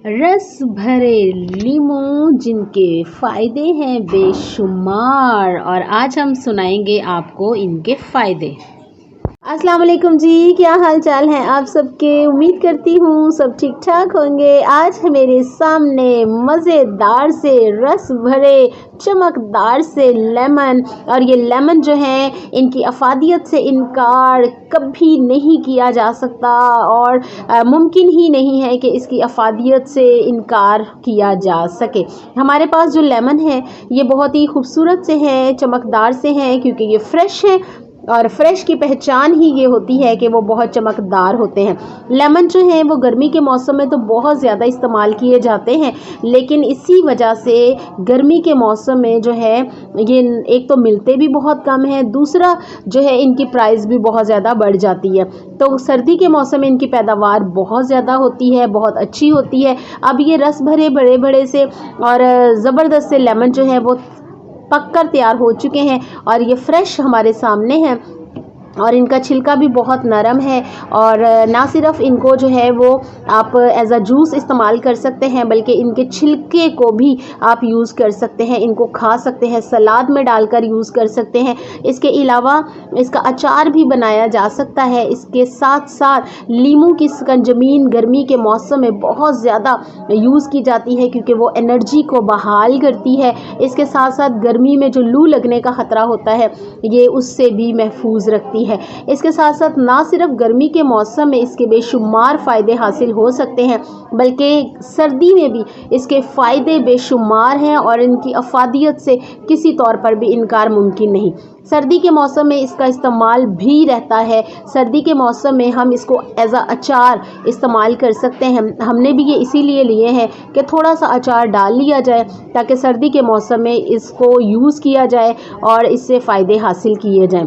रस भरे लीमू जिनके फ़ायदे हैं बेशुमार, और आज हम सुनाएंगे आपको इनके फ़ायदे। अस्सलाम वालेकुम जी, क्या हाल चाल हैं आप सबके। उम्मीद करती हूँ सब ठीक ठाक होंगे। आज मेरे सामने मज़ेदार से रस भरे चमकदार से लेमन, और ये लेमन जो है इनकी अफादियत से इनकार कभी नहीं किया जा सकता, और मुमकिन ही नहीं है कि इसकी अफादियत से इनकार किया जा सके। हमारे पास जो लेमन है ये बहुत ही खूबसूरत से हैं, चमकदार से हैं, क्योंकि ये फ़्रेश है, और फ्रेश की पहचान ही ये होती है कि वो बहुत चमकदार होते हैं। लेमन जो है वो गर्मी के मौसम में तो बहुत ज़्यादा इस्तेमाल किए जाते हैं, लेकिन इसी वजह से गर्मी के मौसम में जो है ये एक तो मिलते भी बहुत कम है, दूसरा जो है इनकी प्राइस भी बहुत ज़्यादा बढ़ जाती है। तो सर्दी के मौसम में इनकी पैदावार बहुत ज़्यादा होती है, बहुत अच्छी होती है। अब ये रस भरे बड़े बड़े से और ज़बरदस्त से लेमन जो है वो पककर तैयार हो चुके हैं, और ये फ्रेश हमारे सामने हैं, और इनका छिलका भी बहुत नरम है। और ना सिर्फ इनको जो है वो आप एज अ जूस इस्तेमाल कर सकते हैं, बल्कि इनके छिलके को भी आप यूज़ कर सकते हैं, इनको खा सकते हैं, सलाद में डालकर यूज़ कर सकते हैं। इसके अलावा इसका अचार भी बनाया जा सकता है। इसके साथ साथ लीमू की स्कंजमीन गर्मी के मौसम में बहुत ज़्यादा यूज़ की जाती है, क्योंकि वो एनर्जी को बहाल करती है। इसके साथ साथ गर्मी में जो लू लगने का ख़तरा होता है ये उससे भी महफूज रखती है। इसके साथ साथ ना सिर्फ गर्मी के मौसम में इसके बेशुमार फ़ायदे हासिल हो सकते हैं, बल्कि सर्दी में भी इसके फ़ायदे बेशुमार हैं, और इनकी अफादियत से किसी तौर पर भी इनकार मुमकिन नहीं। सर्दी के मौसम में इसका इस्तेमाल भी रहता है। सर्दी के मौसम में हम इसको एज अ अचार इस्तेमाल कर सकते हैं। हमने भी ये इसीलिए लिए हैं कि थोड़ा सा अचार डाल लिया जाए, ताकि सर्दी के मौसम में इसको यूज़ किया जाए और इससे फ़ायदे हासिल किए जाएं।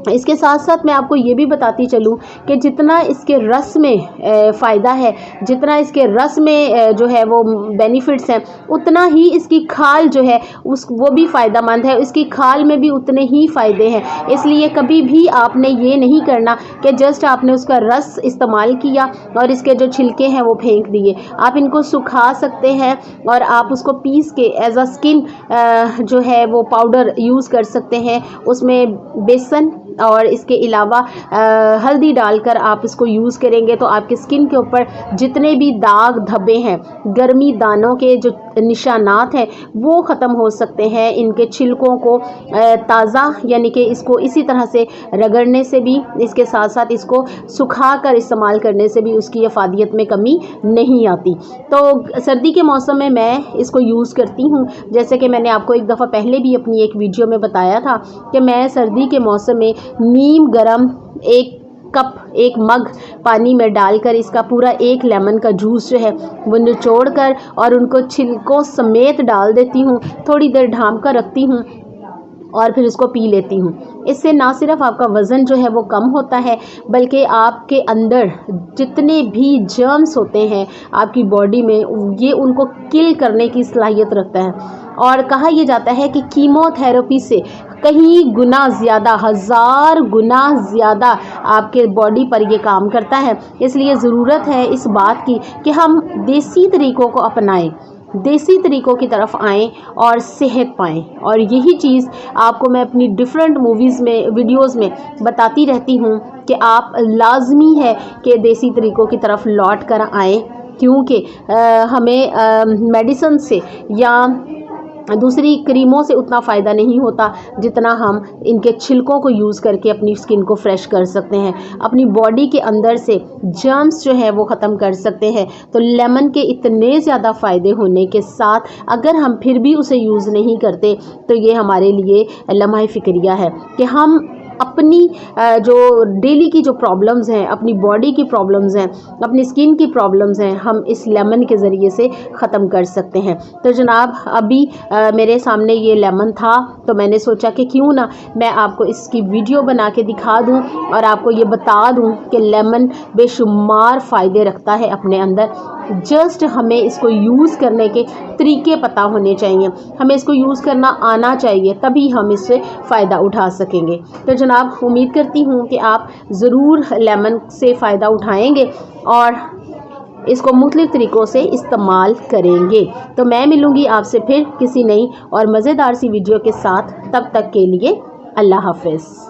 इसके साथ साथ मैं आपको ये भी बताती चलूँ कि जितना इसके रस में फ़ायदा है, जितना इसके रस में जो है वो बेनिफिट्स हैं, उतना ही इसकी खाल जो है वो भी फ़ायदेमंद है। इसकी खाल में भी उतने ही फ़ायदे हैं। इसलिए कभी भी आपने ये नहीं करना कि जस्ट आपने उसका रस इस्तेमाल किया और इसके जो छिलके हैं वो फेंक दिए। आप इनको सुखा सकते हैं, और आप उसको पीस के एज अ स्किन जो है वो पाउडर यूज़ कर सकते हैं। उसमें बेसन और इसके अलावा हल्दी डालकर आप इसको यूज़ करेंगे तो आपके स्किन के ऊपर जितने भी दाग धब्बे हैं, गर्मी दानों के जो निशानात हैं, वो ख़त्म हो सकते हैं। इनके छिलकों को ताज़ा यानी कि इसको इसी तरह से रगड़ने से भी, इसके साथ साथ इसको सुखा कर इस्तेमाल करने से भी उसकी अफादियत में कमी नहीं आती। तो सर्दी के मौसम में मैं इसको यूज़ करती हूँ। जैसे कि मैंने आपको एक दफ़ा पहले भी अपनी एक वीडियो में बताया था कि मैं सर्दी के मौसम में नीम गरम एक मग पानी में डालकर इसका पूरा एक लेमन का जूस जो है वो निचोड़ कर और उनको छिलकों समेत डाल देती हूँ। थोड़ी देर ढाँप कर रखती हूँ और फिर इसको पी लेती हूँ। इससे ना सिर्फ आपका वज़न जो है वो कम होता है, बल्कि आपके अंदर जितने भी जर्म्स होते हैं आपकी बॉडी में, ये उनको किल करने की सलाहियत रखता है। और कहा यह जाता है कि कीमोथेरेपी से कहीं गुना ज़्यादा, 1000 गुना ज़्यादा आपके बॉडी पर ये काम करता है। इसलिए ज़रूरत है इस बात की कि हम देसी तरीक़ों को अपनाएं, देसी तरीक़ों की तरफ आएँ और सेहत पाएँ। और यही चीज़ आपको मैं अपनी डिफरेंट मूवीज़ में, वीडियोज़ में बताती रहती हूँ कि आप लाजमी है कि देसी तरीक़ों की तरफ लौट कर आएँ, क्योंकि हमें मेडिसिन से या दूसरी क्रीमों से उतना फ़ायदा नहीं होता जितना हम इनके छिलकों को यूज़ करके अपनी स्किन को फ्रेश कर सकते हैं, अपनी बॉडी के अंदर से जर्म्स जो है वो ख़त्म कर सकते हैं। तो लेमन के इतने ज़्यादा फ़ायदे होने के साथ अगर हम फिर भी उसे यूज़ नहीं करते तो ये हमारे लिए लम्हा फ़िक्रिया है कि हम अपनी जो डेली की जो प्रॉब्लम्स हैं, अपनी बॉडी की प्रॉब्लम्स हैं, अपनी स्किन की प्रॉब्लम्स हैं, हम इस लेमन के ज़रिए से ख़त्म कर सकते हैं। तो जनाब अभी मेरे सामने ये लेमन था, तो मैंने सोचा कि क्यों ना मैं आपको इसकी वीडियो बना के दिखा दूं और आपको ये बता दूं कि लेमन बेशुमार फ़ायदे रखता है अपने अंदर। जस्ट हमें इसको यूज़ करने के तरीके पता होने चाहिए, हमें इसको यूज़ करना आना चाहिए, तभी हम इससे फ़ायदा उठा सकेंगे। तो जनाब उम्मीद करती हूँ कि आप ज़रूर लेमन से फ़ायदा उठाएंगे और اس کو مختلف طریقوں سے استعمال کریں گے۔ تو میں ملوں گی آپ سے پھر کسی نئی اور مزیدار سی ویڈیو کے ساتھ، تب تک کے لیے اللہ حافظ۔